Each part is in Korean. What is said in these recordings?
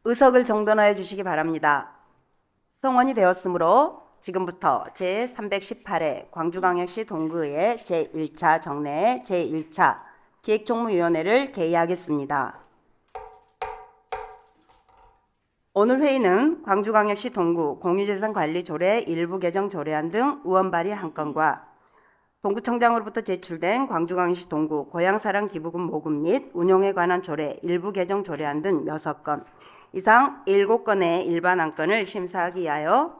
의석을 정돈하여 주시기 바랍니다. 성원이 되었으므로 지금부터 제318회 광주광역시 동구의 제1차 정례 제1차 기획총무위원회를 개의하겠습니다. 오늘 회의는 광주광역시 동구 공유재산관리조례 일부 개정 조례안 등 의원 발의 한 건과 동구청장으로부터 제출된 광주광역시 동구 고향사랑 기부금 모금 및 운용에 관한 조례 일부 개정 조례안 등 6건, 이상 7건의 일반 안건을 심사하기 위하여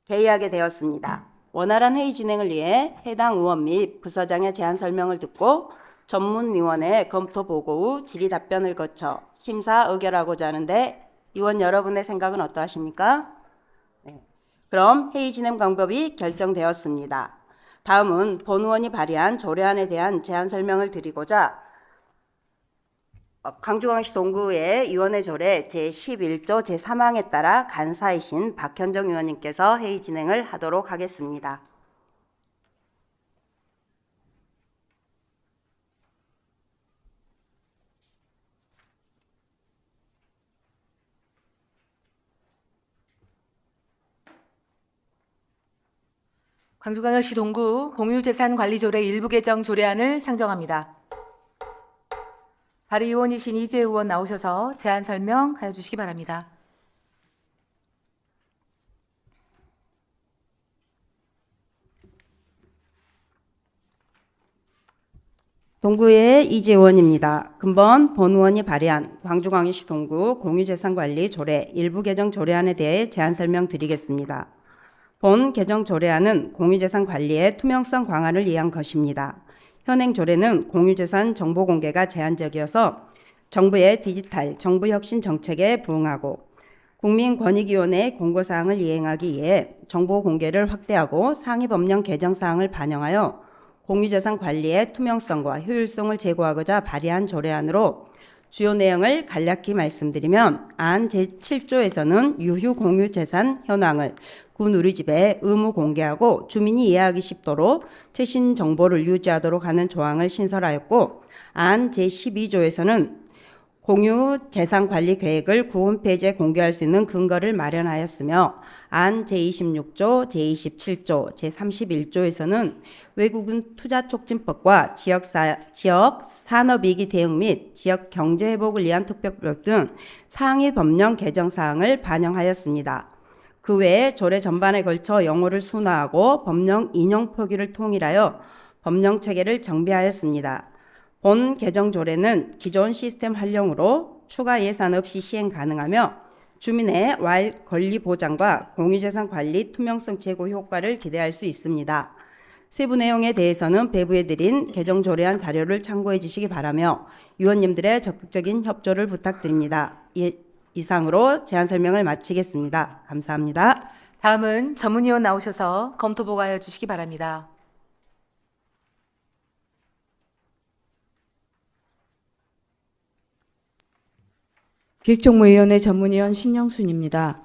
개의하게 되었습니다. 원활한 회의 진행을 위해 해당 의원 및 부서장의 제안 설명을 듣고 전문위원회 검토 보고 후 질의 답변을 거쳐 심사 의결하고자 하는데 의원 여러분의 생각은 어떠하십니까? 네. 그럼 회의 진행 방법이 결정되었습니다. 다음은 본 의원이 발의한 조례안에 대한 제안 설명을 드리고자 광주광역시 동구의 위원회 조례 제11조 제3항에 따라 간사이신 박현정 의원님께서 회의 진행을 하도록 하겠습니다. 광주광역시 동구 공유재산관리조례 일부 개정 조례안을 상정합니다. 발의의원이신 이재 의원 나오셔서 제안 설명하여 주시기 바랍니다. 동구의 이재 의원입니다. 근본 본 의원이 발의한 광주광역시 동구 공유재산관리 조례 일부 개정 조례안에 대해 제안 설명드리겠습니다. 본 개정 조례안은 공유재산 관리의 투명성 강화를 위한 것입니다. 현행 조례는 공유재산 정보 공개가 제한적이어서 정부의 디지털 정부혁신 정책에 부응하고 국민권익위원회의 공고사항을 이행하기 위해 정보 공개를 확대하고 상위 법령 개정사항을 반영하여 공유재산 관리의 투명성과 효율성을 제고하고자 발의한 조례안으로 주요 내용을 간략히 말씀드리면 안 제7조에서는 유휴 공유재산 현황을 구 누리집에 의무 공개하고 주민이 이해하기 쉽도록 최신 정보를 유지하도록 하는 조항을 신설하였고, 안 제12조에서는 공유 재산 관리 계획을 구 홈페이지에 공개할 수 있는 근거를 마련하였으며, 안 제26조, 제27조, 제31조에서는 외국인 투자 촉진법과 지역 산업위기 대응 및 지역 경제 회복을 위한 특별법 등 상위 법령 개정 사항을 반영하였습니다. 그 외에 조례 전반에 걸쳐 용어를 순화하고 법령 인용 표기를 통일하여 법령 체계를 정비하였습니다. 본 개정 조례는 기존 시스템 활용으로 추가 예산 없이 시행 가능하며 주민의 권리 보장과 공유재산 관리 투명성 제고 효과를 기대할 수 있습니다. 세부 내용에 대해서는 배부해드린 개정 조례안 자료를 참고해 주시기 바라며 위원님들의 적극적인 협조를 부탁드립니다. 이상으로 제안 설명을 마치겠습니다. 감사합니다. 다음은 전문위원 나오셔서 검토 보고하여 주시기 바랍니다. 기획총무위원회 전문위원 신영순입니다.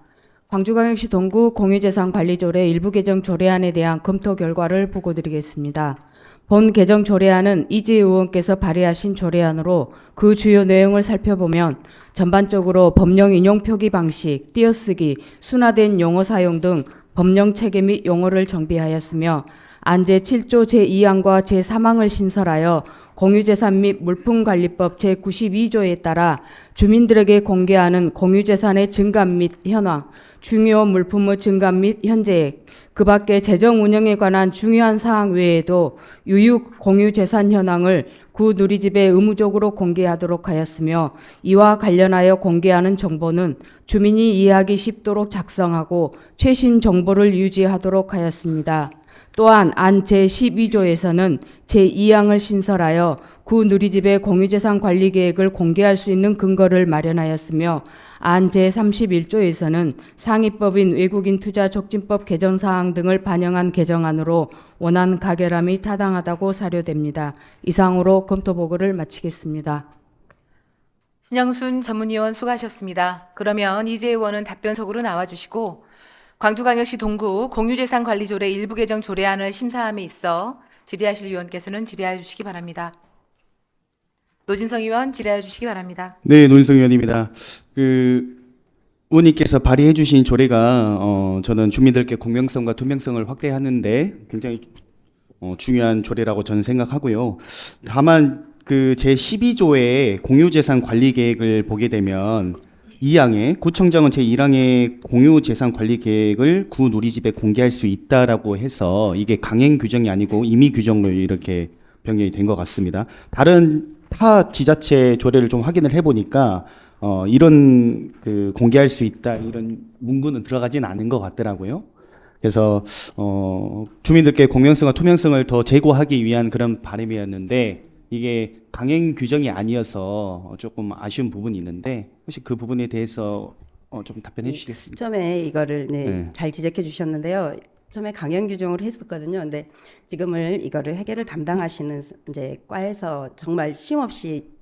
광주광역시 동구 공유재산관리조례 일부 개정 조례안에 대한 검토 결과를 보고드리겠습니다. 본 개정 조례안은 이재 의원께서 발의하신 조례안으로 그 주요 내용을 살펴보면 전반적으로 법령 인용 표기 방식, 띄어쓰기, 순화된 용어 사용 등 법령 체계 및 용어를 정비하였으며 안 제7조 제2항과 제3항을 신설하여 공유재산 및 물품관리법 제92조에 따라 주민들에게 공개하는 공유재산의 증감 및 현황, 중요 물품의 증감 및 현재액, 그 밖에 재정 운영에 관한 중요한 사항 외에도 유휴 공유재산 현황을 구 누리집에 의무적으로 공개하도록 하였으며, 이와 관련하여 공개하는 정보는 주민이 이해하기 쉽도록 작성하고 최신 정보를 유지하도록 하였습니다. 또한 안 제12조에서는 제2항을 신설하여 구 누리집의 공유재산 관리 계획을 공개할 수 있는 근거를 마련하였으며, 안 제31조에서는 상위법인 외국인 투자 촉진법 개정 사항 등을 반영한 개정안으로 원안 가결함이 타당하다고 사료됩니다. 이상으로 검토 보고를 마치겠습니다. 신영순 전문위원 수고하셨습니다. 그러면 이재 의원은 답변석으로 나와주시고 광주광역시 동구 공유재산관리조례 일부 개정 조례안을 심사함에 있어 질의하실 위원께서는 질의하여 주시기 바랍니다. 노진성 의원 질의하여 주시기 바랍니다. 네, 노인성 의원입니다. 그 의원님께서 발의해 주신 조례가 저는 주민들께 공명성과 투명성을 확대하는데 굉장히 중요한 조례라고 저는 생각하고요. 다만 그 제 12조의 공유재산 관리 계획을 보게 되면 2항에 구청장은 제 1항에 공유재산 관리 계획을 구 누리집에 공개할 수 있다라고 해서 이게 강행 규정이 아니고 임의 규정으로 이렇게 변경이 된 것 같습니다. 다른 타 지자체 조례를 좀 확인을 해보니까 이런 그 공개할 수 있다 이런 문구는 들어가진 않은 것 같더라고요. 그래서 주민들께 공명성과 투명성을 더 제고하기 위한 그런 바람이었는데 이게 강행 규정이 아니어서 조금 아쉬운 부분이 있는데 혹시 그 부분에 대해서 좀 답변해 주시겠습니까? 처음에 이거를 네. 잘 지적해 주셨는데요. 처음에 강행 규정으로 했었거든요. 근데 지금을 이거를 해결을 담당하시는 이제 과에서 정말 쉼없이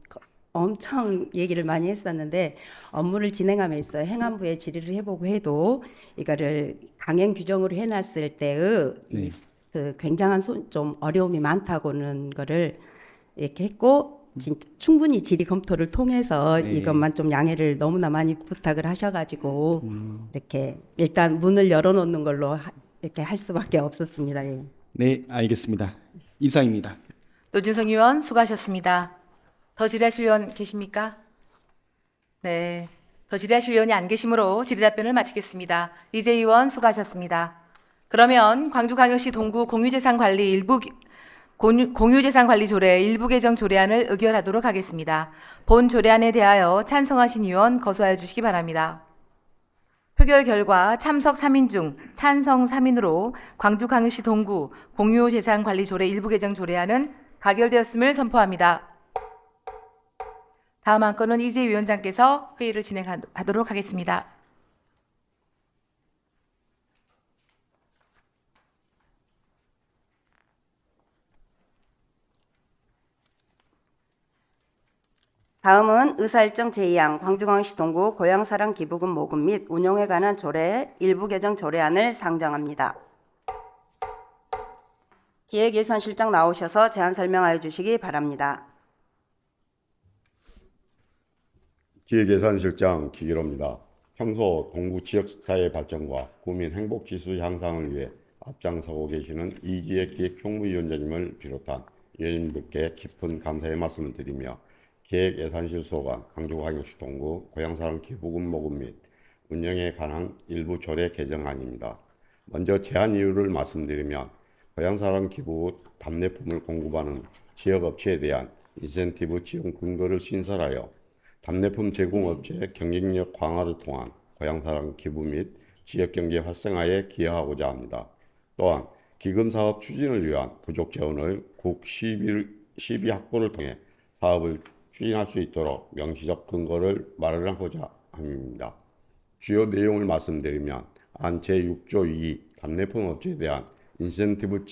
엄청 얘기를 많이 했었는데 업무를 진행함에 있어 행안부에 질의를 해보고 해도 이거를 강행 규정으로 해놨을 때의 네. 그 굉장한 좀 어려움이 많다고는 거를 이렇게 했고 진짜 충분히 질의 검토를 통해서 네. 이것만 좀 양해를 너무나 많이 부탁을 하셔가지고 이렇게 일단 문을 열어놓는 걸로 이렇게 할 수밖에 없었습니다. 예. 네, 알겠습니다. 이상입니다. 노준성 의원 수고하셨습니다. 더 질의하실 의원 계십니까? 네. 더 질의하실 의원이 안 계시므로 질의 답변을 마치겠습니다. 이재 의원 수고하셨습니다. 그러면 광주광역시 동구 공유재산관리 공유재산관리조례 일부 개정 조례안을 의결하도록 하겠습니다. 본 조례안에 대하여 찬성하신 의원 거소하여 주시기 바랍니다. 표결 결과 참석 3인 중 찬성 3인으로 광주광역시 동구 공유재산관리조례 일부 개정 조례안은 가결되었음을 선포합니다. 다음 안건은 이재 위원장께서 회의를 진행하도록 하겠습니다. 다음은 의사일정 제2항 광주광역시 동구 고향사랑 기부금 모금 및 운용에 관한 조례 일부 개정 조례안을 상정합니다. 기획예산실장 나오셔서 제안 설명하여 주시기 바랍니다. 기획예산실장 기기로입니다. 평소 동구 지역사회 발전과 구민 행복지수 향상을 위해 앞장서고 계시는 이지혜 기획총무위원장님을 비롯한 위원님들께 깊은 감사의 말씀을 드리며 기획예산실 소관 광주광역시 동구 고향사랑 기부금 모금 및 운영에 관한 일부 조례 개정안입니다. 먼저 제안 이유를 말씀드리면 고향사랑 기부 답례품을 공급하는 지역업체에 대한 인센티브 지원 근거를 신설하여 답례품 제공업체의 경쟁력 강화를 통한 고향사랑 기부 및 지역경제 활성화에 기여하고자 합니다. 또한 기금사업 추진을 위한 부족 재원을 국 12 확보를 통해 사업을 추진할 수 있도록 명시적 근거를 마련하고자 합니다. 주요 내용을 말씀드리면 안 제6조 2 답례품 업체에 대한 인센티브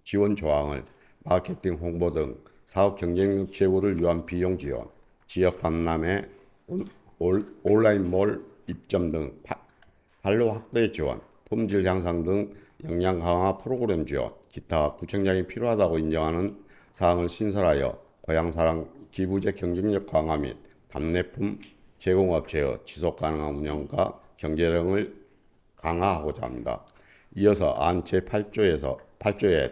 지원 조항을 마케팅 홍보 등 사업 경쟁력 제고를 위한 비용 지원, 지역 박람회, 온라인 몰 입점 등 판로 확대 지원, 품질 향상 등 역량 강화 프로그램 지원, 기타 구청장이 필요하다고 인정하는 사항을 신설하여 고향사랑 기부제 경쟁력 강화 및 답례품 제공업체의 지속가능한 운영과 경제력을 강화하고자 합니다. 이어서 안 제8조의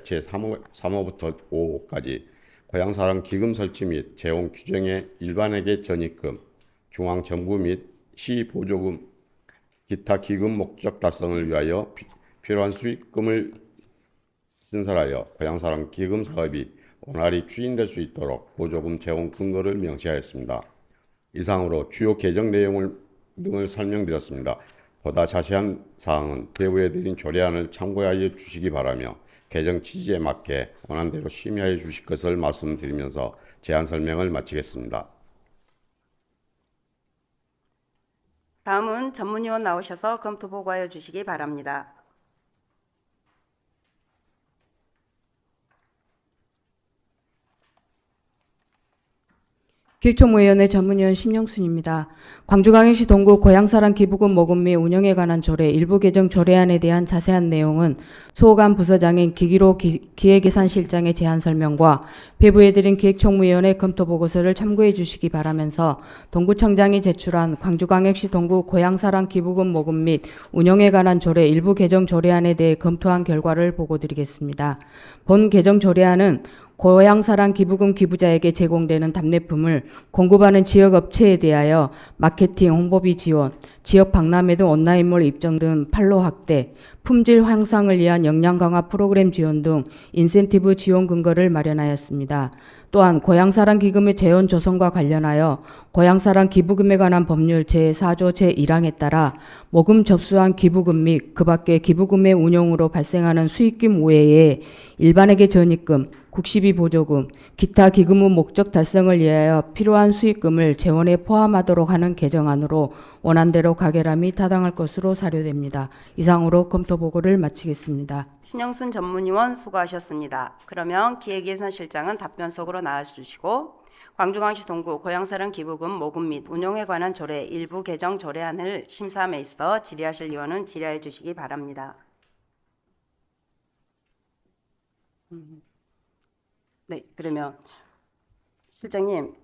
제3호부터 5호까지 고향사랑 기금 설치 및 재원 규정의 일반회계 전입금, 중앙정부 및 시보조금, 기타 기금 목적 달성을 위하여 필요한 수익금을 신설하여 고향사랑 기금 사업이 원활히 추진될 수 있도록 보조금 제공 근거를 명시하였습니다. 이상으로 주요 개정 내용을 등을 설명드렸습니다. 보다 자세한 사항은 대부에 드린 조례안을 참고하여 주시기 바라며 개정 취지에 맞게 원안대로 심의하여 주실 것을 말씀드리면서 제안 설명을 마치겠습니다. 다음은 전문위원 나오셔서 검토 보고하여 주시기 바랍니다. 기획총무위원회 전문위원 신영순입니다. 광주광역시 동구 고향사랑 기부금 모금 및 운영에 관한 조례 일부 개정 조례안에 대한 자세한 내용은 소호감 부서장인 기기로 기획예산실장의 제안 설명과 배부해드린 기획총무위원회 검토 보고서를 참고해 주시기 바라면서 동구청장이 제출한 광주광역시 동구 고향사랑 기부금 모금 및 운영에 관한 조례 일부 개정 조례안에 대해 검토한 결과를 보고드리겠습니다. 본 개정 조례안은 고향사랑 기부금 기부자에게 제공되는 답례품을 공급하는 지역업체에 대하여 마케팅, 홍보비 지원, 지역 박람회 등 온라인몰 입점 등 판로 확대, 품질 향상을 위한 역량 강화 프로그램 지원 등 인센티브 지원 근거를 마련하였습니다. 또한 고향사랑 기금의 재원 조성과 관련하여 고향사랑 기부금에 관한 법률 제4조 제1항에 따라 모금 접수한 기부금 및 그 밖의 기부금의 운용으로 발생하는 수익금 외에 일반에게 전입금, 국시비 보조금, 기타 기금의 목적 달성을 위하여 필요한 수익금을 재원에 포함하도록 하는 개정안으로 원안대로 가결함이 타당할 것으로 사료됩니다. 이상으로 검토 보고를 마치겠습니다. 신영순 전문위원 수고하셨습니다. 그러면 기획예산실장은 답변석으로 나와주시고 광주광역시 동구 고향사랑 기부금 모금 및 운용에 관한 조례 일부 개정 조례안을 심사함에 있어 질의하실 의원은 질의해 주시기 바랍니다. 네, 그러면 실장님,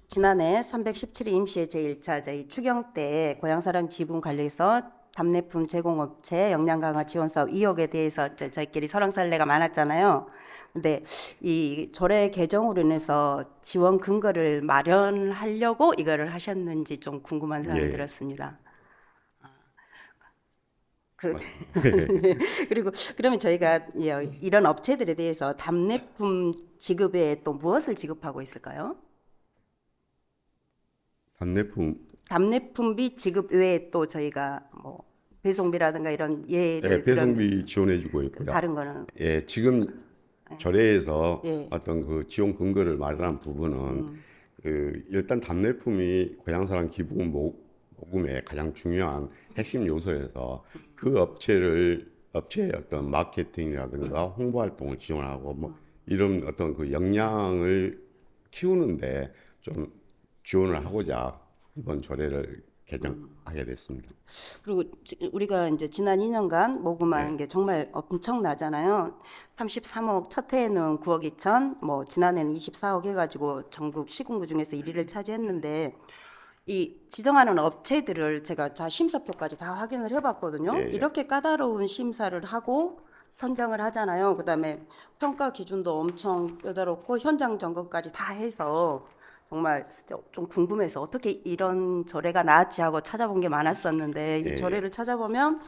지난해 317회 임시회 제1차 저희 추경 때 고향사랑 기부금 관련해서 답례품 제공업체 역량 강화 지원 사업 2억에 대해서 저희끼리 설왕설래가 많았잖아요. 근데 이 조례 개정으로 인해서 지원 근거를 마련하려고 이거를 하셨는지 좀 궁금한 생각이 예. 들었습니다. 그리고 그러면 저희가 이런 업체들에 대해서 답례품 지급에 또 무엇을 지급하고 있을까요? 답례품비 지급 외에 또 저희가 뭐 배송비라든가 이런 예를 배송비 지원해주고 있고요. 다른 거는 예, 지금 조례에서 예. 어떤 그 지원 근거를 마련한 부분은 일단 답례품이 고향사랑 기부금 모금의 가장 중요한 핵심 요소에서 그 업체의 어떤 마케팅이라든가 홍보 활동을 지원하고 뭐 이런 어떤 그 역량을 키우는데 좀 지원을 하고자 이번 조례를 개정하게 됐습니다. 그리고 우리가 이제 지난 2년간 모금한 게 정말 엄청나잖아요. 33억, 첫 해에는 9억 2천, 뭐 지난해는 24억 해가지고 전국 시군구 중에서 1위를 차지했는데 이 지정하는 업체들을 제가 다 심사표까지 다 확인을 해봤거든요. 예, 예. 이렇게 까다로운 심사를 하고 선정을 하잖아요. 그다음에 평가 기준도 엄청 까다롭고 현장 점검까지 다 해서 정말 좀 궁금해서 어떻게 이런 조례가 나왔지 하고 찾아본 게 많았었는데 이 예, 조례를 찾아보면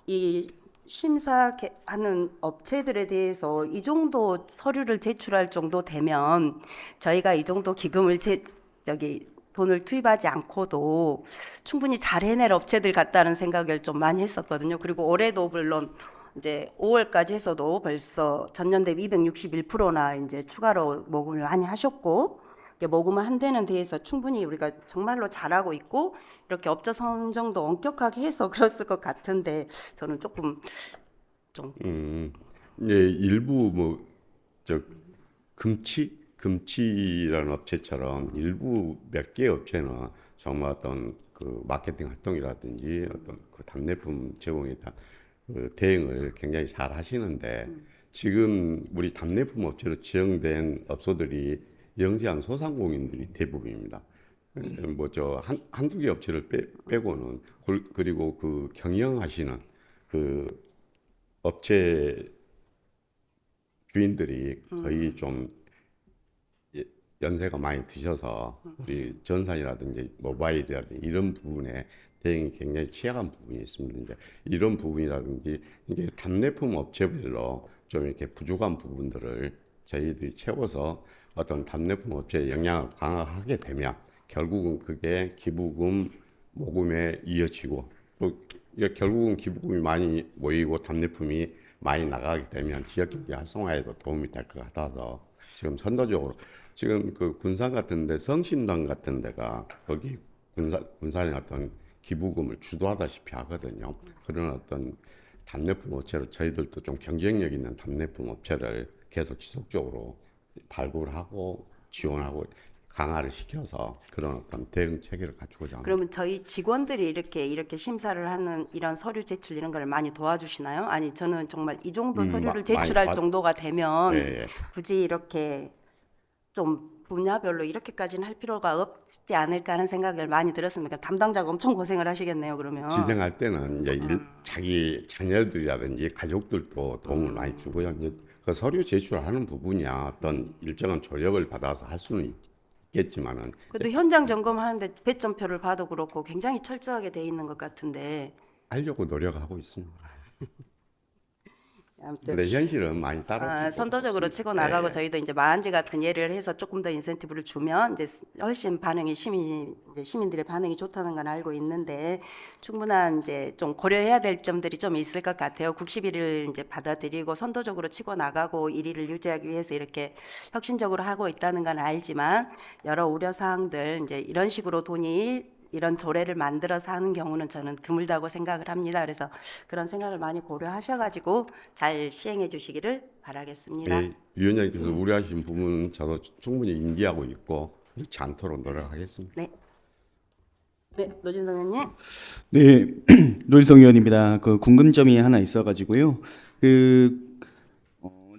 이 심사하는 업체들에 대해서 이 정도 서류를 제출할 정도 되면 저희가 이 정도 기금을 돈을 투입하지 않고도 충분히 잘 해낼 업체들 같다는 생각을 좀 많이 했었거든요. 그리고 올해도 물론 이제 5월까지 해서도 벌써 전년 대비 261%나 이제 추가로 모금을 많이 하셨고 모금을 한 데는 대해서 충분히 우리가 정말로 잘하고 있고 이렇게 업체 선정도 엄격하게 해서 그랬을 것 같은데 저는 조금 좀 예, 일부 금치라는 업체처럼 일부 몇 개 업체는 정말 어떤 그 마케팅 활동이라든지 어떤 그 답례품 제공에 대한 그 대응을 굉장히 잘 하시는데 지금 우리 답례품 업체로 지정된 업소들이 영세한 소상공인들이 대부분입니다. 한두 개 업체를 빼고는 그리고 그 경영하시는 그 업체 주인들이 거의 좀 연세가 많이 드셔서 우리 전산이라든지 모바일이라든지 이런 부분에 대응이 굉장히 취약한 부분이 있습니다. 이제 이런 부분이라든지 이게 답례품 업체별로 좀 이렇게 부족한 부분들을 저희들이 채워서 어떤 답례품 업체의 역량을 강화하게 되면 결국은 그게 기부금 모금에 이어지고 또 결국은 기부금이 많이 모이고 답례품이 많이 나가게 되면 지역경제 활성화에도 도움이 될 것 같아서 지금 선도적으로 지금 그 군산 같은데 성심당 같은 데가 거기 군산의 어떤 기부금을 주도하다시피 하거든요. 그런 어떤 답례품 업체로 저희들도 좀 경쟁력 있는 답례품 업체를 계속 지속적으로 발굴하고 지원하고 강화를 시켜서 그런 어떤 대응 체계를 갖추고자 합니다. 그러면 저희 직원들이 이렇게 심사를 하는 이런 서류 제출 이런 걸 많이 도와주시나요? 아니 저는 정말 이 정도 서류를 많이 제출할 정도가 되면 예, 예. 굳이 이렇게 좀 분야별로 이렇게까지는 할 필요가 없지 않을까 하는 생각을 많이 들었습니다. 담당자가 엄청 고생을 하시겠네요. 그러면 지정할 때는 이제 자기 자녀들이라든지 가족들도 도움을 많이 주고요. 이제 그 서류 제출하는 부분이야 어떤 일정한 조력을 받아서 할 수는 있겠지만은 그래도 현장 점검하는데 배점표를 봐도 그렇고 굉장히 철저하게 돼 있는 것 같은데 하려고 노력하고 있습니다. 아무튼 근데 현실은 많이 따라. 선도적으로 치고 나가고 예. 저희도 이제 마한지 같은 예를 해서 조금 더 인센티브를 주면 이제 훨씬 반응이 시민들의 반응이 좋다는 건 알고 있는데 충분한 이제 좀 고려해야 될 점들이 좀 있을 것 같아요. 90일을 이제 받아들이고 선도적으로 치고 나가고 1위를 유지하기 위해서 이렇게 혁신적으로 하고 있다는 건 알지만 여러 우려 사항들 이제 이런 식으로 돈이 이런 조례를 만들어서 하는 경우는 저는 드물다고 생각을 합니다. 그래서 그런 생각을 많이 고려하셔가지고 잘 시행해 주시기를 바라겠습니다. 예, 위원장님께서 우려하신 부분은 저도 충분히 인지하고 있고 그렇지 않도록 노력하겠습니다. 네. 네, 노진성 의원님. 네, 노일성 의원입니다. 그 궁금점이 하나 있어가지고요.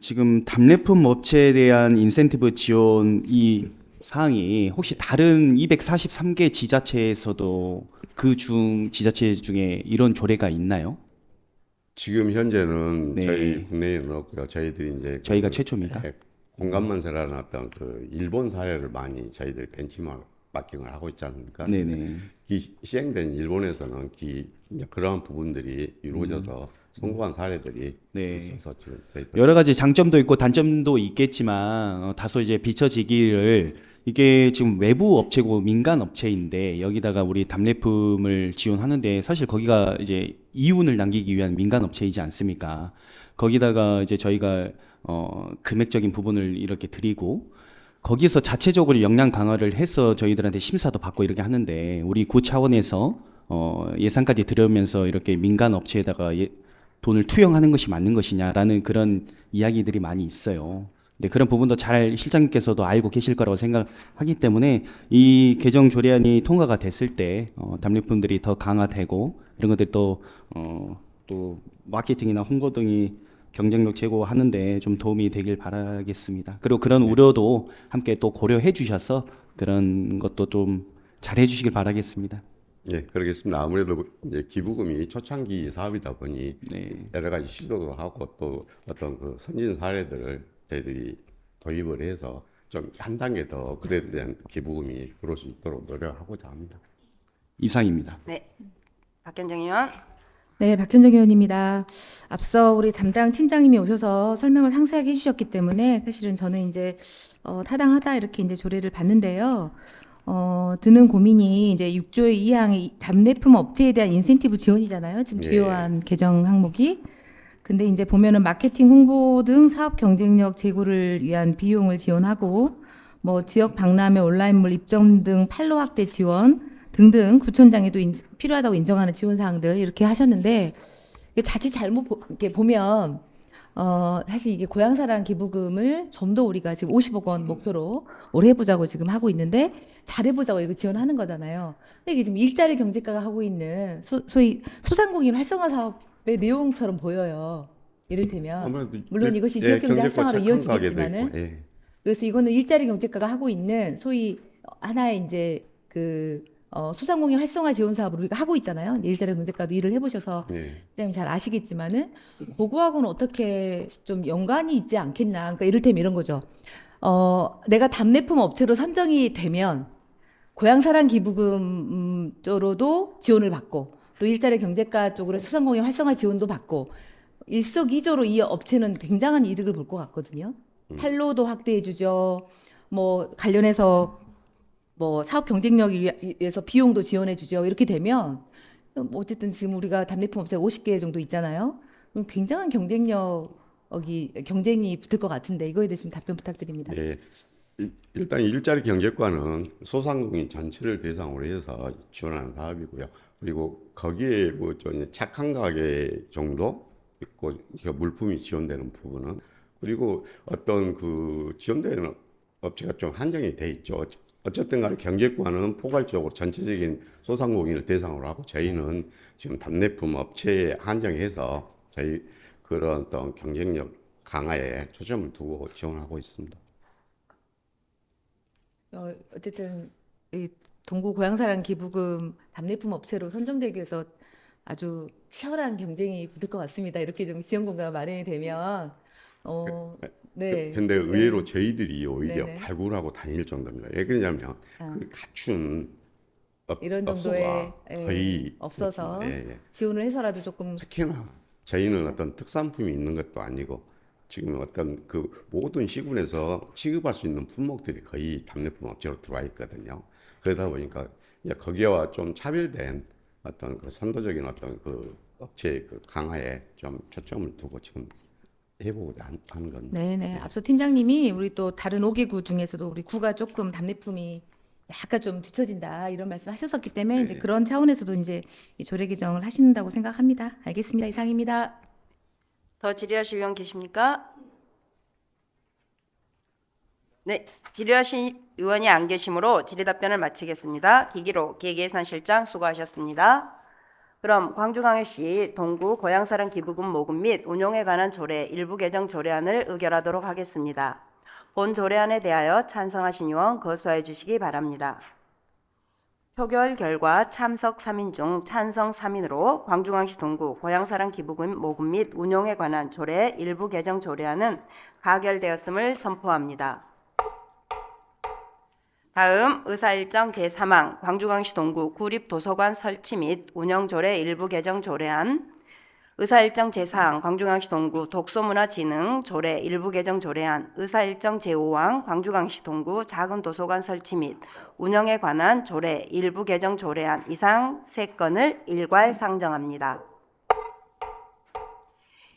지금 답례품 업체에 대한 인센티브 지원 이 사항이 혹시 다른 243개 지자체에서도 지자체 중에 이런 조례가 있나요? 지금 현재는 네. 저희 국내에는 없고요. 저희들이 이제 저희가 최초입니다. 공감만세라는 어떤 그 일본 사례를 많이 저희들이 벤치마킹을 하고 있지 않습니까? 네네. 시행된 일본에서는 이제 그러한 부분들이 이루어져서 성공한 사례들이 네. 있어서 지금 저희들 여러 가지 장점도 있고 단점도 있겠지만 다소 이제 비춰지기를 이게 지금 외부 업체고 민간 업체인데 여기다가 우리 답례품을 지원하는데 사실 거기가 이제 이윤을 남기기 위한 민간 업체이지 않습니까? 거기다가 이제 저희가 금액적인 부분을 이렇게 드리고 거기서 자체적으로 역량 강화를 해서 저희들한테 심사도 받고 이렇게 하는데 우리 구 차원에서 예산까지 들여오면서 이렇게 민간 업체에다가 돈을 투영하는 것이 맞는 것이냐라는 그런 이야기들이 많이 있어요. 근데 그런 부분도 잘 실장님께서도 알고 계실 거라고 생각하기 때문에 이 개정 조례안이 통과가 됐을 때 답례품들이 더 강화되고 이런 것들 또 마케팅이나 홍보 등이 경쟁력 제고하는데 좀 도움이 되길 바라겠습니다. 그리고 그런 우려도 함께 또 고려해 주셔서 그런 것도 좀 잘해 주시길 바라겠습니다. 예, 그러겠습니다. 아무래도 이제 기부금이 초창기 사업이다 보니 네. 여러 가지 시도도 하고 또 어떤 그 선진 사례들을 저희들이 도입을 해서 좀 한 단계 더 그에 대한 기부금이 들어올 수 있도록 노력하고자 합니다. 이상입니다. 네, 박현정 의원. 네, 박현정 의원입니다. 앞서 우리 담당 팀장님이 오셔서 설명을 상세하게 해주셨기 때문에 사실은 저는 이제 타당하다 이렇게 이제 조례를 봤는데요. 드는 고민이 이제 6조의 2항이 답례품 업체에 대한 인센티브 지원이잖아요. 지금 네. 주요한 개정 항목이. 근데 이제 보면은 마케팅 홍보 등 사업 경쟁력 제고를 위한 비용을 지원하고 뭐 지역 박람회 온라인물 입점 등 판로 확대 지원 등등 구청장에도 필요하다고 인정하는 지원 사항들 이렇게 하셨는데 이게 자칫 잘못 이렇게 보면 사실 이게 고향사랑 기부금을 좀 더 우리가 지금 50억 원 목표로 올해 해보자고 지금 하고 있는데 잘해보자고 이거 지원하는 거잖아요. 근데 이게 지금 일자리 경제과가 하고 있는 소위 소상공인 활성화 사업의 내용처럼 보여요. 이를테면 아무래도 물론 이것이 지역경제 활성화로 착한 가게도 이어지겠지만은 있고, 예. 그래서 이거는 일자리 경제과가 하고 있는 소위 하나의 이제 그 소상공인 활성화 지원 사업을 우리가 하고 있잖아요. 일자리 경제과도 일을 해보셔서 예. 선생님 잘 아시겠지만은 그거하고는 어떻게 좀 연관이 있지 않겠나. 그러니까 이를테면 이런 거죠. 내가 답례품 업체로 선정이 되면 고향사랑 기부금 쪽으로도 지원을 받고 또 일자리 경제과 쪽으로 소상공인 활성화 지원도 받고 일석이조로 이 업체는 굉장한 이득을 볼 것 같거든요. 판로도 확대해 주죠. 뭐 관련해서 뭐 사업 경쟁력을 위해서 비용도 지원해 주죠. 이렇게 되면 뭐 어쨌든 지금 우리가 답례품 업체가 50개 정도 있잖아요. 그럼 굉장한 경쟁이 붙을 것 같은데 이거에 대해서 좀 답변 부탁드립니다. 예. 일단 일자리 경제과는 소상공인 전체를 대상으로 해서 지원하는 사업이고요. 그리고 거기에 뭐 좀 착한 가게 정도 있고 물품이 지원되는 부분은 그리고 어떤 그 지원되는 업체가 좀 한정이 돼 있죠. 어쨌든 간에 경제권은 포괄적으로 전체적인 소상공인을 대상으로 하고 저희는 지금 답례품 업체에 한정해서 저희 그런 어떤 경쟁력 강화에 초점을 두고 지원하고 있습니다. 어쨌든 이 동구 고향사랑 기부금 답례품 업체로 선정되기 위해서 아주 치열한 경쟁이 붙을 것 같습니다. 이렇게 좀 지원 공간가 마련이 되면 네. 근데 의외로 저희들이 오히려 네네. 발굴하고 다닐 정도입니다. 왜 그러냐면 아. 그 갖춘 이런 정도의 업소가 거의 없어서 예. 지원을 해서라도 조금 특히나 저희는 어떤 특산품이 있는 것도 아니고 지금 어떤 그 모든 시군에서 취급할 수 있는 품목들이 거의 답례품 업체로 들어와 있거든요. 그러다 보니까 이제 거기와 좀 차별된 어떤 그 선도적인 어떤 그 업체의 그 강화에 좀 초점을 두고 지금 해보고자 하는 겁니다. 네네. 앞서 팀장님이 우리 또 다른 5개구 중에서도 우리 구가 조금 답례품이 약간 좀 뒤처진다 이런 말씀하셨었기 때문에 이제 그런 차원에서도 이제 이 조례 개정을 하신다고 생각합니다. 알겠습니다. 이상입니다. 더 질의하실 의원 계십니까? 네, 질의하실 의원이 안 계시므로 질의 답변을 마치겠습니다. 기기로 기획예산실장 수고하셨습니다. 그럼 광주광역시 동구 고향사랑 기부금 모금 및 운용에 관한 조례 일부 개정 조례안을 의결하도록 하겠습니다. 본 조례안에 대하여 찬성하신 의원 거수하여 주시기 바랍니다. 표결 결과 참석 3인 중 찬성 3인으로 광주광역시 동구 고향사랑 기부금 모금 및 운용에 관한 조례 일부 개정 조례안은 가결되었음을 선포합니다. 다음 의사일정 제3항 광주광역시 동구 구립도서관 설치 및 운영조례 일부 개정 조례안, 의사일정 제4항 광주광역시 동구 독서문화진흥 조례 일부 개정 조례안, 의사일정 제5항 광주광역시 동구 작은 도서관 설치 및 운영에 관한 조례 일부 개정 조례안 이상 3건을 일괄 상정합니다.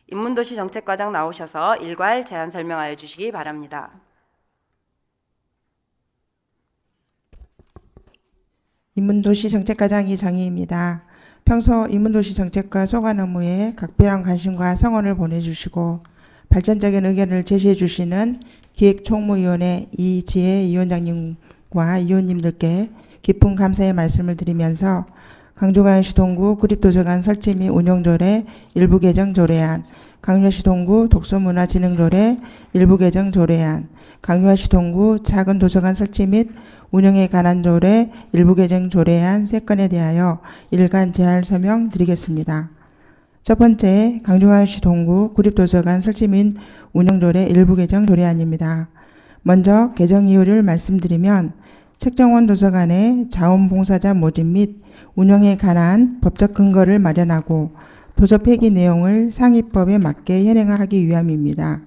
인문도시 정책과장 나오셔서 일괄 제안 설명하여 주시기 바랍니다. 인문도시 정책과장 이정희입니다. 평소 인문도시 정책과 소관 업무에 각별한 관심과 성원을 보내주시고 발전적인 의견을 제시해 주시는 기획총무위원회 이지혜 위원장님과 위원님들께 깊은 감사의 말씀을 드리면서 광주광역시 동구 구립도서관 설치 및 운영조례 일부 개정 조례안, 광주시 동구 독서문화진흥조례 일부 개정 조례안, 광주시 동구 작은 도서관 설치 및 운영에 관한 조례 일부 개정 조례안 3건에 대하여 일간 제안 설명 드리겠습니다. 첫 번째, 광주광역시 동구 구립도서관 설치 및 운영조례 일부 개정 조례안입니다. 먼저 개정 이유를 말씀드리면 책정원 도서관의 자원봉사자 모집 및 운영에 관한 법적 근거를 마련하고 도서 폐기 내용을 상위법에 맞게 현행하기 위함입니다.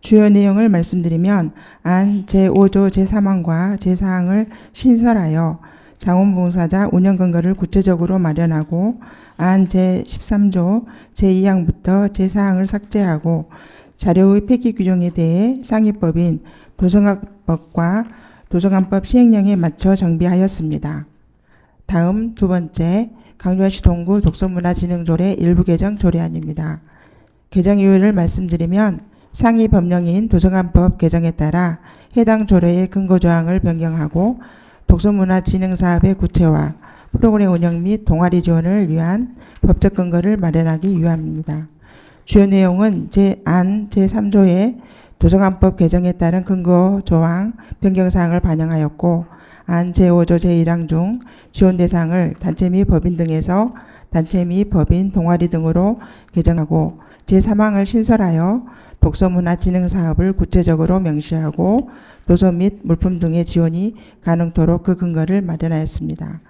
주요 내용을 말씀드리면 안 제5조 제3항과 제4항을 신설하여 자원봉사자 운영 근거를 구체적으로 마련하고 안 제13조 제2항부터 제4항을 삭제하고 자료의 폐기 규정에 대해 상위법인 도서관법과 도서관법 시행령에 맞춰 정비하였습니다. 다음 두 번째, 광주시 동구 독서문화진흥조례 일부 개정 조례안입니다. 개정 이유를 말씀드리면 상위 법령인 도서관법 개정에 따라 해당 조례의 근거조항을 변경하고 독서문화진흥사업의 구체화, 프로그램 운영 및 동아리 지원을 위한 법적 근거를 마련하기 위함입니다. 주요 내용은 안 제3조의 도서관법 개정에 따른 근거조항 변경사항을 반영하였고 안 제5조 제1항 중 지원 대상을 단체 및 법인 등에서 단체 및 법인 동아리 등으로 개정하고 제3항을 신설하여 독서문화진흥 사업을 구체적으로 명시하고 도서 및 물품 등의 지원이 가능토록 그 근거를 마련하였습니다.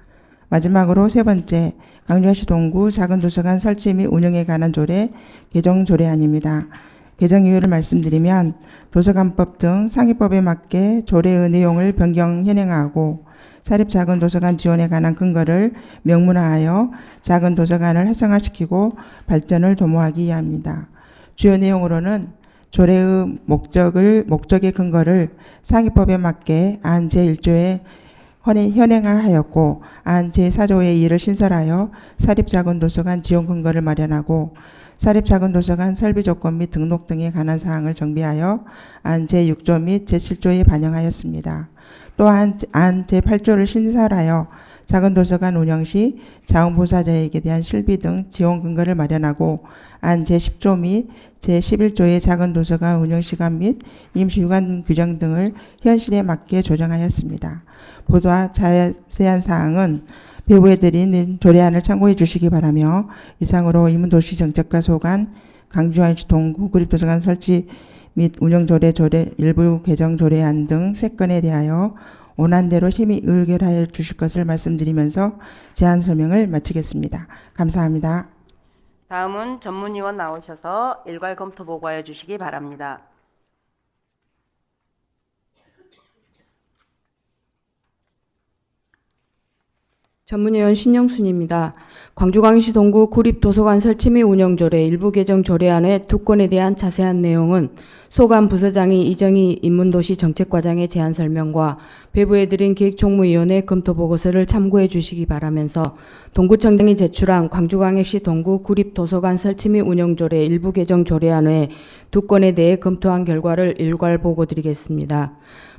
마지막으로 세 번째, 광주시 동구 작은 도서관 설치 및 운영에 관한 조례 개정 조례안입니다. 개정 이유를 말씀드리면 도서관법 등 상위법에 맞게 조례의 내용을 변경 현행하고 사립 작은 도서관 지원에 관한 근거를 명문화하여 작은 도서관을 활성화시키고 발전을 도모하기 위함입니다. 주요 내용으로는 조례의 목적의 근거를 상위법에 맞게 안 제1조에 현행하였고 안 제4조의 2를 신설하여 사립작은도서관 지원 근거를 마련하고 사립작은도서관 설비 조건 및 등록 등에 관한 사항을 정비하여 안 제6조 및 제7조에 반영하였습니다. 또한 안 제8조를 신설하여 작은 도서관 운영 시 자원봉사자에게 대한 실비 등 지원 근거를 마련하고 안 제10조 및 제11조의 작은 도서관 운영 시간 및 임시휴관 규정 등을 현실에 맞게 조정하였습니다. 보다 자세한 사항은 배부에 드린 조례안을 참고해 주시기 바라며 이상으로 인문도시정책과 소관, 광주광역시 동구 구립도서관 설치 및 운영조례 일부 개정 조례안 등 3건에 대하여 원안대로 심의 의결하여 주실 것을 말씀드리면서 제안 설명을 마치겠습니다. 감사합니다. 다음은 전문위원 나오셔서 일괄 검토 보고하여 주시기 바랍니다. 전문위원 신영순입니다. 광주광역시 동구 구립도서관 설치 및 운영조례 일부 개정 조례안의 2건에 대한 자세한 내용은 소관 부서장이 이정희 인문도시 정책과장의 제안 설명과 배부해드린 기획총무위원회 검토 보고서를 참고해 주시기 바라면서 동구청장이 제출한 광주광역시 동구 구립도서관 설치 및 운영조례 일부 개정 조례안 외 2건에 대해 검토한 결과를 일괄 보고드리겠습니다.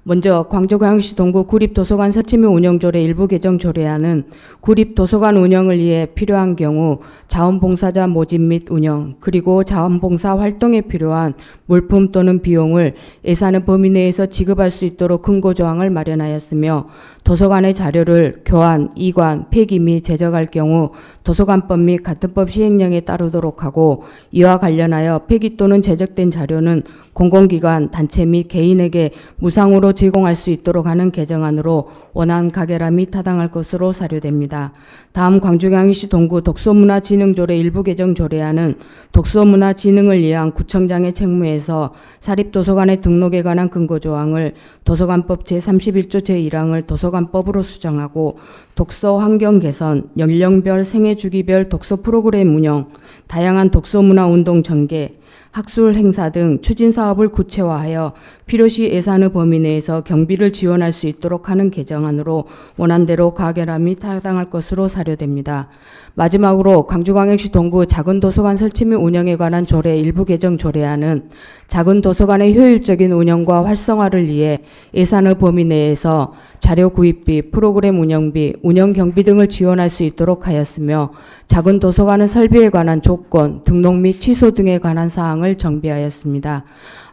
먼저 광주광역시 동구 구립도서관 설치 및 운영조례 일부 개정 조례안은 구립도서관 운영을 위해 필요한 경우 자원봉사자 모집 및 운영 그리고 자원봉사 활동에 필요한 물품 또는 비용을 예산의 범위 내에서 지급할 수 있도록 근거조항을 마련하였으며 도서관의 자료를 교환, 이관, 폐기 및 제적할 경우 도서관법 및 같은 법 시행령에 따르도록 하고 이와 관련하여 폐기 또는 제적된 자료는 공공기관, 단체 및 개인에게 무상으로 제공할 수 있도록 하는 개정안으로 원안 가결함이 타당할 것으로 사료됩니다. 다음 광주광역시 동구 독서문화진흥조례 일부 개정 조례안은 독서문화진흥을 위한 구청장의 책무에서 사립도서관의 등록에 관한 근거조항을 도서관법 제31조 제1항을 도서관법으로 수정하고 독서 환경 개선, 연령별 생애 주기별 독서 프로그램 운영, 다양한 독서문화 운동 전개, 학술 행사 등 추진 사업을 구체화하여 필요시 예산의 범위 내에서 경비를 지원할 수 있도록 하는 개정안으로 원안대로 가결함이 타당할 것으로 사료됩니다. 마지막으로 광주광역시 동구 작은 도서관 설치 및 운영에 관한 조례 일부 개정 조례안은 작은 도서관의 효율적인 운영과 활성화를 위해 예산의 범위 내에서 자료 구입비, 프로그램 운영비, 운영 경비 등을 지원할 수 있도록 하였으며 작은 도서관의 설비에 관한 조건, 등록 및 취소 등에 관한 사항을 정비하였습니다.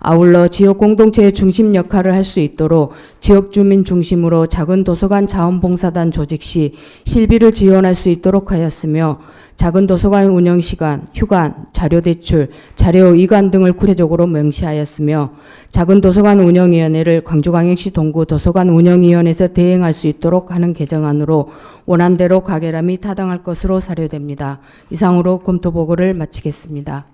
아울러 지역 공동체의 중심 역할을 할 수 있도록 지역 주민 중심으로 작은 도서관 자원봉사단 조직 시 실비를 지원할 수 있도록 하였으며 작은 도서관 운영 시간, 휴관, 자료 대출, 자료 이관 등을 구체적으로 명시하였으며 작은 도서관 운영위원회를 광주광역시 동구 도서관 운영위원회에서 대행할 수 있도록 하는 개정안으로 원안대로 가결함이 타당할 것으로 사료됩니다. 이상으로 검토 보고를 마치겠습니다.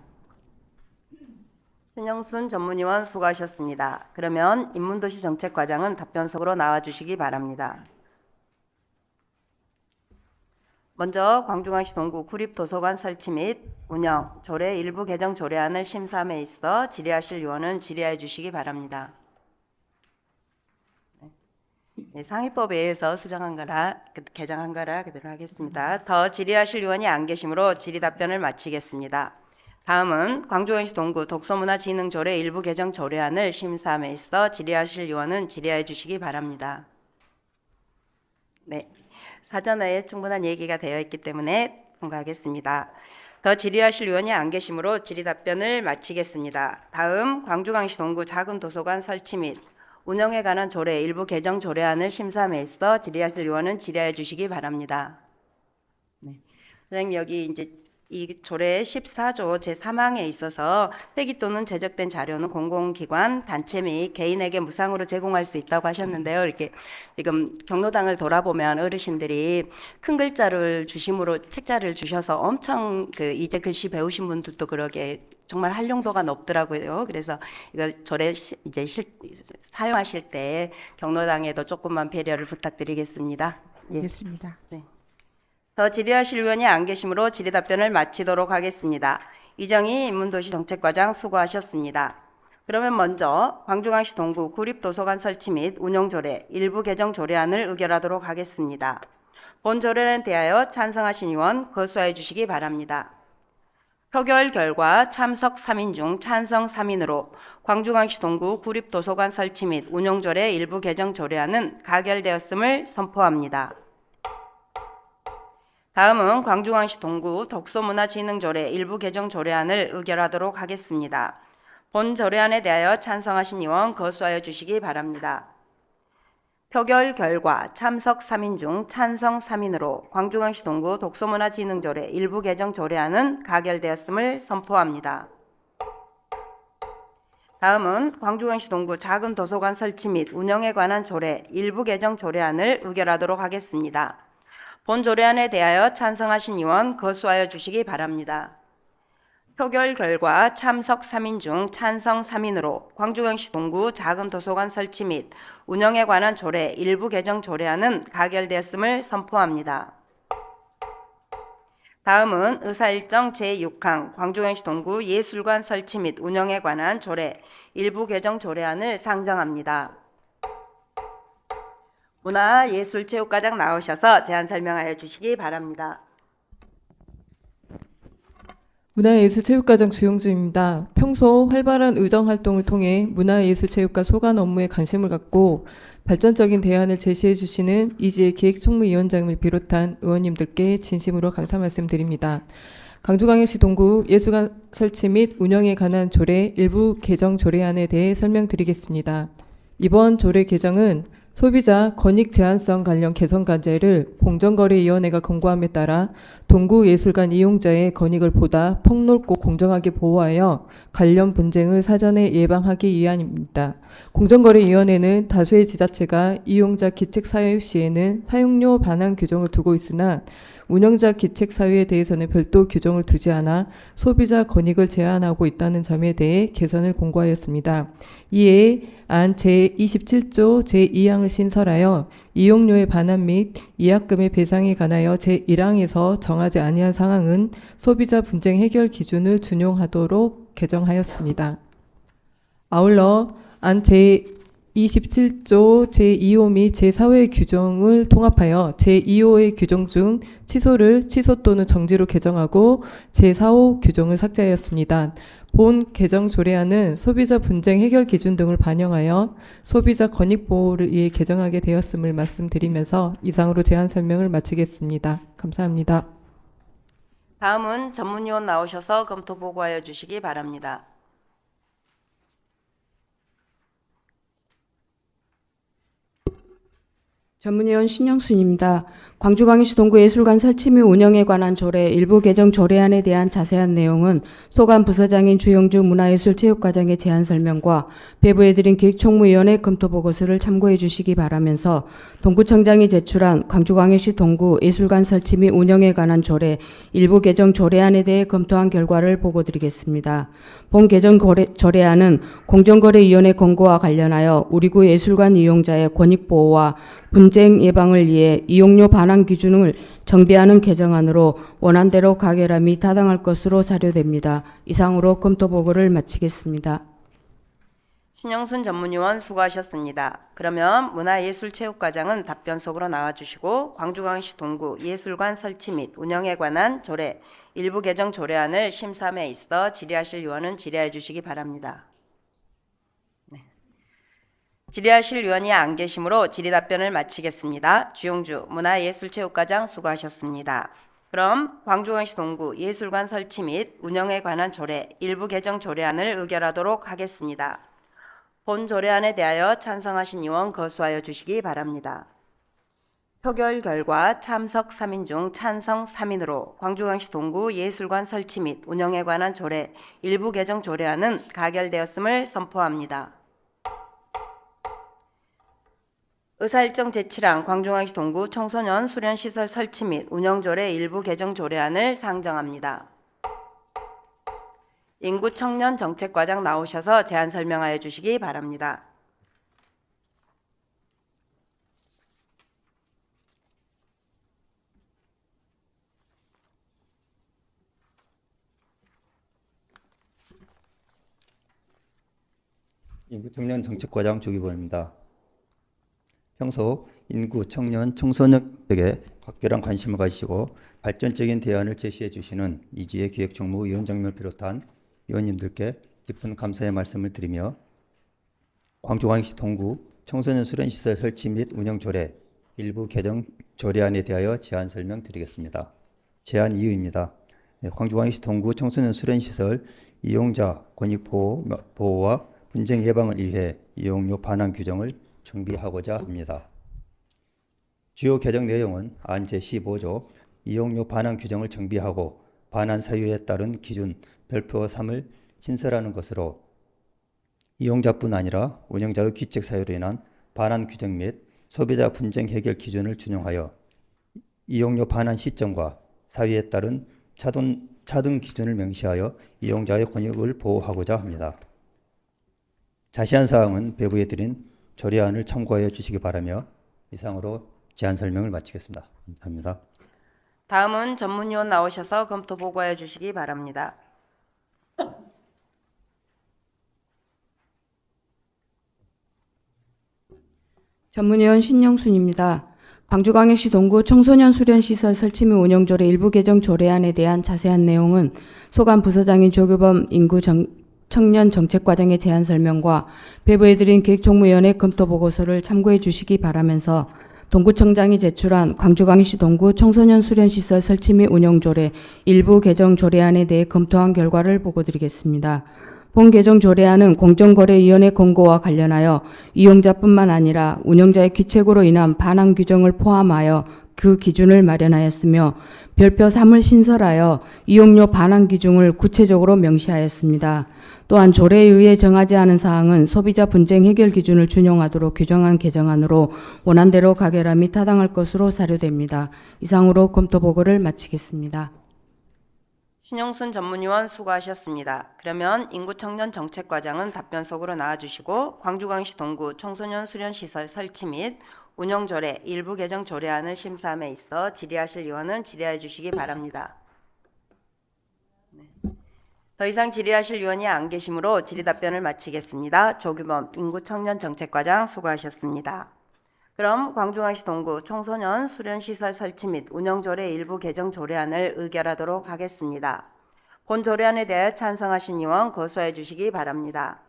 신영순 전문위원 수고하셨습니다. 그러면 인문도시 정책과장은 답변석으로 나와주시기 바랍니다. 먼저 광주광역시 동구 구립도서관 설치 및 운영 조례 일부 개정 조례안을 심사함에 있어 질의하실 의원은 질의해 주시기 바랍니다. 네, 상위법에 의해서 수정한 거라 개정한 거라 그대로 하겠습니다. 더 질의하실 의원이 안 계시므로 질의 답변을 마치겠습니다. 다음은 광주광역시 동구 독서문화진흥조례 일부 개정 조례안을 심사함에 있어 질의하실 의원은 질의해 주시기 바랍니다. 네, 사전에 충분한 얘기가 되어 있기 때문에 통과하겠습니다. 더 질의하실 의원이 안 계시므로 질의 답변을 마치겠습니다. 다음 광주광역시 동구 작은 도서관 설치 및 운영에 관한 조례 일부 개정 조례안을 심사함에 있어 질의하실 의원은 질의해 주시기 바랍니다. 네, 선생님 여기 이제 이 조례 14조 제3항에 있어서 폐기 또는 제적된 자료는 공공기관, 단체 및 개인에게 무상으로 제공할 수 있다고 하셨는데요. 이렇게 지금 경로당을 돌아보면 어르신들이 큰 글자를 주심으로 책자를 주셔서 엄청 이제 글씨 배우신 분들도 그러게 정말 활용도가 높더라고요. 그래서 이거 조례 이제 사용하실 때 경로당에도 조금만 배려를 부탁드리겠습니다. 예. 알겠습니다. 네. 더 질의하실 의원이 안 계시므로 질의 답변을 마치도록 하겠습니다. 이정희 인문도시 정책과장 수고하셨습니다. 그러면 먼저 광주광역시 동구 구립도서관 설치 및 운영조례 일부 개정 조례안을 의결하도록 하겠습니다. 본 조례에 대하여 찬성하신 의원 거수하여 주시기 바랍니다. 표결 결과 참석 3인 중 찬성 3인으로 광주광역시 동구 구립도서관 설치 및 운영조례 일부 개정 조례안은 가결되었음을 선포합니다. 다음은 광주광역시 동구 독서문화진흥조례 일부 개정 조례안을 의결하도록 하겠습니다. 본 조례안에 대하여 찬성하신 의원 거수하여 주시기 바랍니다. 표결 결과 참석 3인 중 찬성 3인으로 광주광역시 동구 독서문화진흥조례 일부 개정 조례안은 가결되었음을 선포합니다. 다음은 광주광역시 동구 작은 도서관 설치 및 운영에 관한 조례 일부 개정 조례안을 의결하도록 하겠습니다. 본 조례안에 대하여 찬성하신 의원 거수하여 주시기 바랍니다. 표결 결과 참석 3인 중 찬성 3인으로 광주광역시 동구 작은 도서관 설치 및 운영에 관한 조례 일부 개정 조례안은 가결되었음을 선포합니다. 다음은 의사일정 제6항 광주광역시 동구 예술관 설치 및 운영에 관한 조례 일부 개정 조례안을 상정합니다. 문화예술체육과장 나오셔서 제안 설명하여 주시기 바랍니다. 문화예술체육과장 주용주입니다. 평소 활발한 의정활동을 통해 문화예술체육과 소관 업무에 관심을 갖고 발전적인 대안을 제시해 주시는 이지혜 기획총무위원장을 비롯한 의원님들께 진심으로 감사 말씀드립니다. 광주광역시 동구 예술관 설치 및 운영에 관한 조례 일부 개정 조례안에 대해 설명드리겠습니다. 이번 조례 개정은 소비자 권익 제한성 관련 개선 과제를 공정거래위원회가 권고함에 따라 동구예술관 이용자의 권익을 보다 폭넓고 공정하게 보호하여 관련 분쟁을 사전에 예방하기 위함입니다. 공정거래위원회는 다수의 지자체가 이용자 기책 사유 시에는 사용료 반환 규정을 두고 있으나 운영자 기책 사유에 대해서는 별도 규정을 두지 않아 소비자 권익을 제한하고 있다는 점에 대해 개선을 공고하였습니다. 이에 안 제27조 제2항을 신설하여 이용료의 반환 및 예약금의 배상에 관하여 제1항에서 정하지 아니한 상황은 소비자 분쟁 해결 기준을 준용하도록 개정하였습니다. 아울러 안 제27조 제2호 및 제4호의 규정을 통합하여 제2호의 규정 중 취소를 취소 또는 정지로 개정하고 제4호 규정을 삭제하였습니다. 본 개정 조례안은 소비자 분쟁 해결 기준 등을 반영하여 소비자 권익 보호를 위해 개정하게 되었음을 말씀드리면서 이상으로 제안 설명을 마치겠습니다. 감사합니다. 다음은 전문위원 나오셔서 검토 보고하여 주시기 바랍니다. 전문위원 신영순입니다. 광주광역시 동구예술관 설치 및 운영에 관한 조례 일부 개정 조례안에 대한 자세한 내용은 소관 부서장인 주영주 문화예술체육과장의 제안 설명과 배부해드린 기획총무위원회 검토 보고서를 참고해 주시기 바라면서 동구청장이 제출한 광주광역시 동구예술관 설치 및 운영에 관한 조례 일부 개정 조례안에 대해 검토한 결과를 보고드리겠습니다. 본 개정 조례안은 공정거래위원회 권고와 관련하여 우리 구 예술관 이용자의 권익 보호와 분쟁 예방을 위해 이용료 반환 기준을 정비하는 개정안으로 원안대로 가결함이 타당할 것으로 사료됩니다. 이상으로 검토 보고를 마치겠습니다. 신영순 전문위원 수고하셨습니다. 그러면 문화예술체육과장은 답변석으로 나와주시고 광주광역시 동구 예술관 설치 및 운영에 관한 조례 일부 개정 조례안을 심사함에 있어 질의하실 의원은 질의해 주시기 바랍니다. 질의하실 의원이 안 계시므로 질의 답변을 마치겠습니다. 주용주 문화예술체육과장 수고하셨습니다. 그럼 광주광역시 동구 예술관 설치 및 운영에 관한 조례 일부 개정 조례안을 의결하도록 하겠습니다. 본 조례안에 대하여 찬성하신 의원 거수하여 주시기 바랍니다. 표결 결과 참석 3인 중 찬성 3인으로 광주광역시 동구 예술관 설치 및 운영에 관한 조례 일부 개정 조례안은 가결되었음을 선포합니다. 의사일정 제7항 광주광역시 동구 청소년 수련시설 설치 및 운영조례 일부 개정 조례안을 상정합니다. 인구청년정책과장 나오셔서 제안 설명하여 주시기 바랍니다. 인구청년 정책과장 조기범입니다. 평소 인구, 청년, 청소년에게 각별한 관심을 가지시고 발전적인 대안을 제시해 주시는 이지혜 기획총무위원장님을 비롯한 위원님들께 깊은 감사의 말씀을 드리며 광주광역시 동구 청소년 수련시설 설치 및 운영 조례 일부 개정 조례안에 대하여 제안 설명드리겠습니다. 제안 이유입니다. 광주광역시 동구 청소년 수련시설 이용자 권익 보호와 분쟁 예방을 위해 이용료 반환 규정을 정비하고자 합니다. 주요 개정 내용은 안 제15조 이용료 반환 규정을 정비하고 반환 사유에 따른 기준 별표 3을 신설하는 것으로 이용자뿐 아니라 운영자의 귀책 사유로 인한 반환 규정 및 소비자 분쟁 해결 기준을 준용하여 이용료 반환 시점과 사유에 따른 차등 기준을 명시하여 이용자의 권익을 보호하고자 합니다. 자세한 사항은 배부에 드린 조례안을 참고하여 주시기 바라며 이상으로 제안 설명을 마치겠습니다. 감사합니다. 다음은 전문위원 나오셔서 검토 보고해 주시기 바랍니다. 전문위원 신영순입니다. 광주광역시 동구 청소년 수련시설 설치 및 운영조례 일부 개정 조례안에 대한 자세한 내용은 소관 부서장인 조규범 청년 정책과장의 제안 설명과 배부해드린 기획총무위원회 검토 보고서를 참고해 주시기 바라면서 동구청장이 제출한 광주광역시 동구 청소년 수련시설 설치 및 운영조례 일부 개정 조례안에 대해 검토한 결과를 보고드리겠습니다. 본 개정 조례안은 공정거래위원회 공고와 관련하여 이용자뿐만 아니라 운영자의 귀책으로 인한 반환 규정을 포함하여 그 기준을 마련하였으며 별표 3을 신설하여 이용료 반환 기준을 구체적으로 명시하였습니다. 또한 조례에 의해 정하지 않은 사항은 소비자 분쟁 해결 기준을 준용하도록 규정한 개정안으로 원안대로 가결함이 타당할 것으로 사료됩니다. 이상으로 검토 보고를 마치겠습니다. 신영순 전문위원 수고하셨습니다. 그러면 인구청년 정책과장은 답변석으로 나와주시고 광주광역시 동구 청소년 수련시설 설치 및 운영조례 일부 개정 조례안을 심사함에 있어 질의하실 의원은 질의해 주시기 바랍니다. 더 이상 질의하실 의원이 안 계시므로 질의 답변을 마치겠습니다. 조규범 인구청년 정책과장 수고하셨습니다. 그럼 광주광역시 동구 청소년 수련시설 설치 및 운영조례 일부 개정 조례안을 의결하도록 하겠습니다. 본 조례안에 대해 찬성하신 의원 거소해 주시기 바랍니다.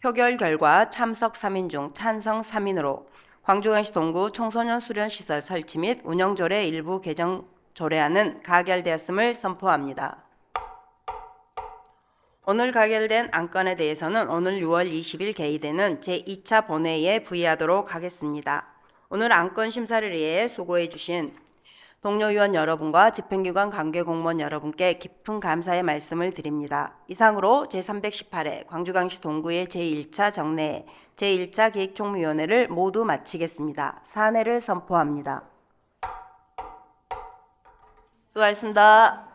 표결 결과 참석 3인 중 찬성 3인으로 광주광역시 동구 청소년 수련시설 설치 및 운영조례 일부 개정 조례안은 가결되었음을 선포합니다. 오늘 가결된 안건에 대해서는 오늘 6월 20일 개의되는 제2차 본회의에 부의하도록 하겠습니다. 오늘 안건 심사를 위해 수고해 주신 동료위원 여러분과 집행기관 관계공무원 여러분께 깊은 감사의 말씀을 드립니다. 이상으로 제318회 광주광역시 동구의 제1차 정례 제1차 기획총무위원회를 모두 마치겠습니다. 사내를 선포합니다. 수고하셨습니다.